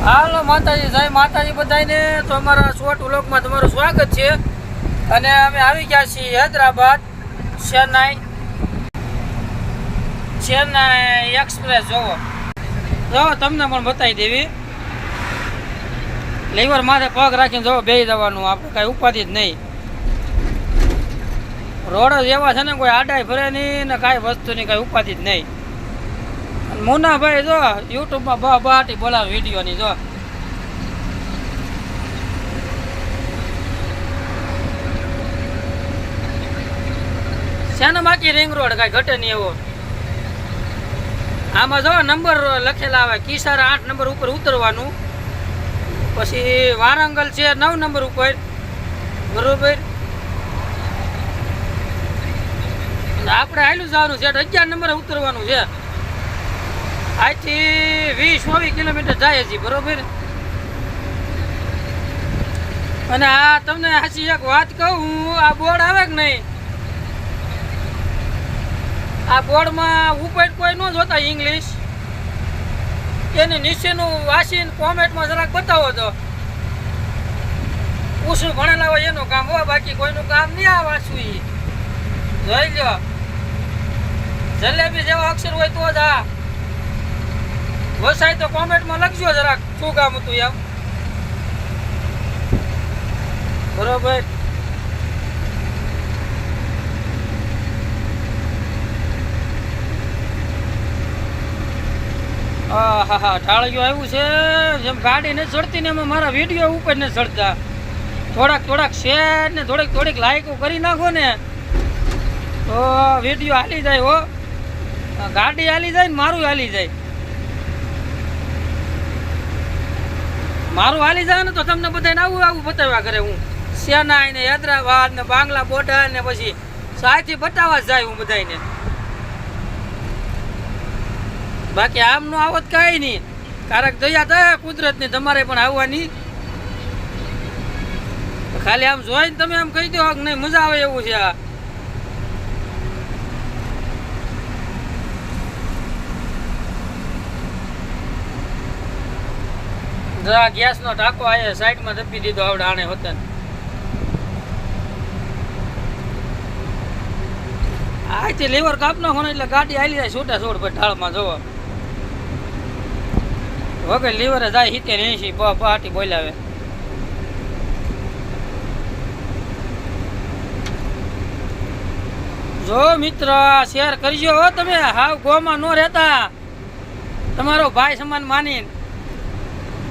હાલો માતાજી, જય માતાજી બધાને. તો અમારા શોર્ટ વ્લોગમાં તમારું સ્વાગત છે. અને અમે આવી ગયા છીએ હૈદરાબાદ, ચેન્નાઈ એક્સપ્રેસ. જોવો તમને પણ બતાવી દેવી. લીવર માથે પગ રાખીને જોવો બેસી જવાનું, આપણે કાંઈ ઉપાધિ જ નહીં. રોડ જ એવા છે ને, કોઈ આડાઈ ફરે નહીં ને કાંઈ વસ્તુની કાંઈ ઉપાધિ જ નહીં. મુનાભાઈ જો યુટ્યુબમાં બહાટી બોલાવે વિડીયોની. જો શાના બાકી રિંગ રોડ કાંઈ ઘટે નહીં એવો. આમાં જો નંબર લખેલા આવે, કિસારા 8 નંબર ઉપર ઉતરવાનું, પછી વારંગલ છે 9 નંબર ઉપર, બરોબર. આપણે આયલું જવાનું છે 11 નંબરે ઉતરવાનું છે. આજથી 20-24 કિલોમીટર જાય છે, બરોબર. અને આ તમને હાચી એક વાત કહું, આ બોર્ડ આવે કે નહીં, આ બોર્ડમાં ઉપર કોઈ ન જોતા ઇંગ્લિશ, એની નીચેનું વાંચીને કોમેન્ટમાં જરાક બતાવો તો પૂછું ભણેલા હોય એનું કામ હોય, બાકી કોઈનું કામ નહીં આ વાંચવું. એ જોઈ લો, જલેબી જેવા અક્ષર હોય તો જ આ વસાય. તો કોમેન્ટમાં લખજો જરાક શું કામ હતું એમ, બરોબર. હા ઢાળિયું આવ્યું છે. જેમ ગાડી નથી ચડતી ને એમાં મારા વિડીયો ઉપર નથી ચડતા. થોડાક શેર ને થોડીક લાઈકો કરી નાખો ને તો વિડીયો હાલી જાય. હો, ગાડી હાલી જાય ને મારું હાલી જાય. મારું હાલી જાય ને તો તમને બધાને આવું બતાવ્યા કરે. હું ચેન્નાઈ ને હૈદરાબાદ ને બાંગ્લા બોર્ડર ને પછી સાથી બતાવવા જ જાય હું બધાને. બાકી આમ નો આવત કાંઈ નહીં. કારક દયા થાય કુદરતની, તમારે પણ આવવાની. ખાલી આમ જોઈને તમે આમ કહી દો કે નહીં, મજા આવે એવું છે. આ જરા ગેસનો ટાંકો આવે સાઈડમાં દબી દીધો આવડે આને હોતન. આથી લીવર કાપ નાખો ને એટલે ગાડી હાલી જાય છૂટા છોડ પર ઢાળમાં. જોવો વગર લીવરે જાય 70-80 બહાટી બોલાવે. જો મિત્ર શેર કરજો હો તમે. હાવ ગોમાં ન રહેતા, તમારો ભાઈ સમાન માનીને.